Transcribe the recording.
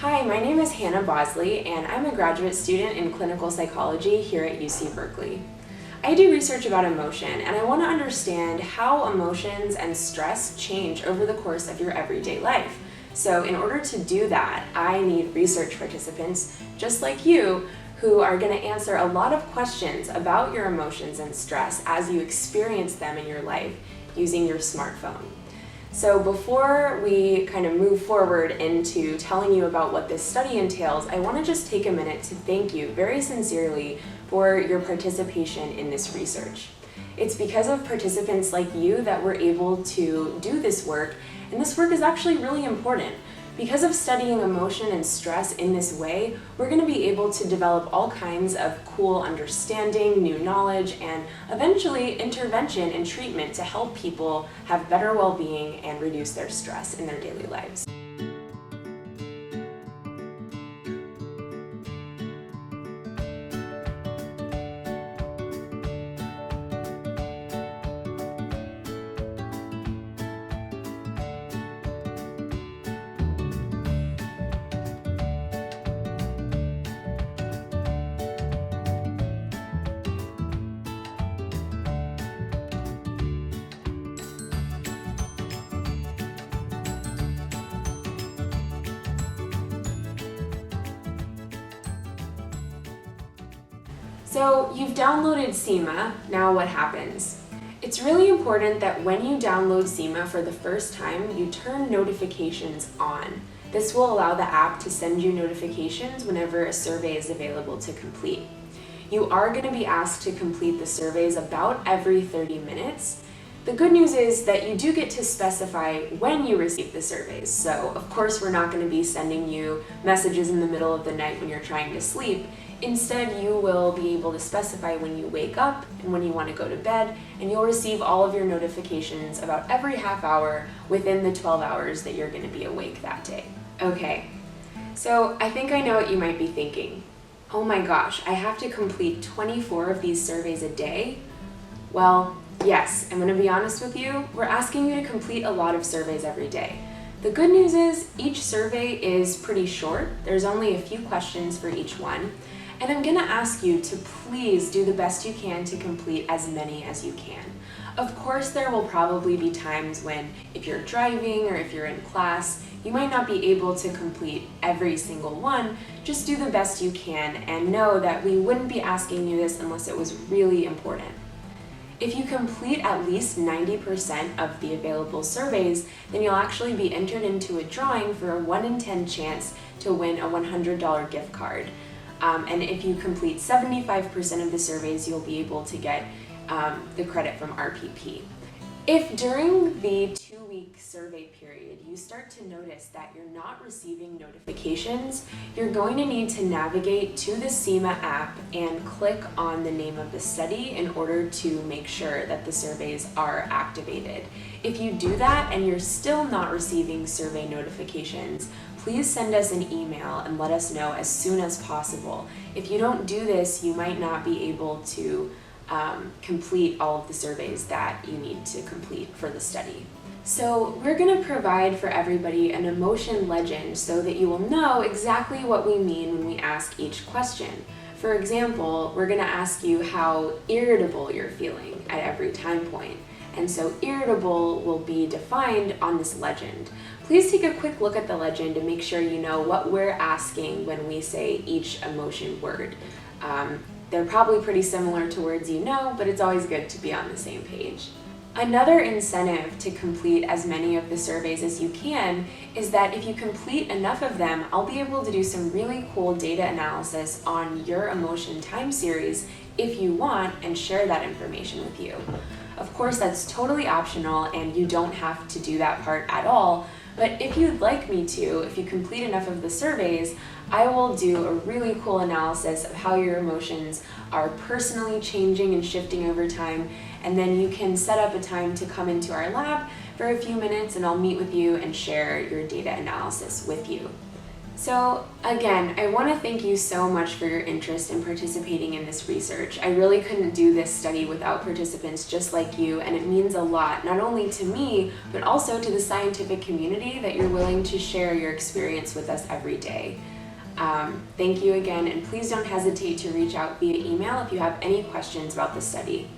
Hi, my name is Hannah Bosley, and I'm a graduate student in clinical psychology here at UC Berkeley. I do research about emotion, and I want to understand how emotions and stress change over the course of your everyday life. So in order to do that, I need research participants just like you who are going to answer a lot of questions about your emotions and stress as you experience them in your life using your smartphone. So before we kind of move forward into telling you about what this study entails, I want to just take a minute to thank you very sincerely for your participation in this research. It's because of participants like you that we're able to do this work, and this work is actually really important. Because of studying emotion and stress in this way, we're going to be able to develop all kinds of cool understanding, new knowledge, and eventually intervention and treatment to help people have better well-being and reduce their stress in their daily lives. So you've downloaded SEMA, now what happens? It's really important that when you download SEMA for the first time, you turn notifications on. This will allow the app to send you notifications whenever a survey is available to complete. You are going to be asked to complete the surveys about every 30 minutes. The good news is that you do get to specify when you receive the surveys. So of course we're not going to be sending you messages in the middle of the night when you're trying to sleep. Instead, you will be able to specify when you wake up and when you want to go to bed, and you'll receive all of your notifications about every half hour within the 12 hours that you're going to be awake that day. Okay, so I think I know what you might be thinking. Oh my gosh, I have to complete 24 of these surveys a day? Well, yes, I'm going to be honest with you, we're asking you to complete a lot of surveys every day. The good news is each survey is pretty short. There's only a few questions for each one. And I'm going to ask you to please do the best you can to complete as many as you can. Of course, there will probably be times when, if you're driving or if you're in class, you might not be able to complete every single one. Just do the best you can and know that we wouldn't be asking you this unless it was really important. If you complete at least 90% of the available surveys, then you'll actually be entered into a drawing for a 1 in 10 chance to win a $100 gift card. And if you complete 75% of the surveys, you'll be able to get the credit from RPP. If during the 2-week survey period you start to notice that you're not receiving notifications, you're going to need to navigate to the SEMA app and click on the name of the study in order to make sure that the surveys are activated. If you do that and you're still not receiving survey notifications, please send us an email and let us know as soon as possible. If you don't do this, you might not be able to complete all of the surveys that you need to complete for the study. So we're going to provide for everybody an emotion legend so that you will know exactly what we mean when we ask each question. For example, we're going to ask you how irritable you're feeling at every time point. And so irritable will be defined on this legend. Please take a quick look at the legend to make sure you know what we're asking when we say each emotion word. They're probably pretty similar to words you know, but it's always good to be on the same page. Another incentive to complete as many of the surveys as you can is that if you complete enough of them, I'll be able to do some really cool data analysis on your emotion time series if you want and share that information with you. Of course, that's totally optional and you don't have to do that part at all, but if you'd like me to, if you complete enough of the surveys, I will do a really cool analysis of how your emotions are personally changing and shifting over time, and then you can set up a time to come into our lab for a few minutes and I'll meet with you and share your data analysis with you. So again, I want to thank you so much for your interest in participating in this research. I really couldn't do this study without participants just like you, and it means a lot, not only to me, but also to the scientific community that you're willing to share your experience with us every day. Thank you again, and please don't hesitate to reach out via email if you have any questions about the study.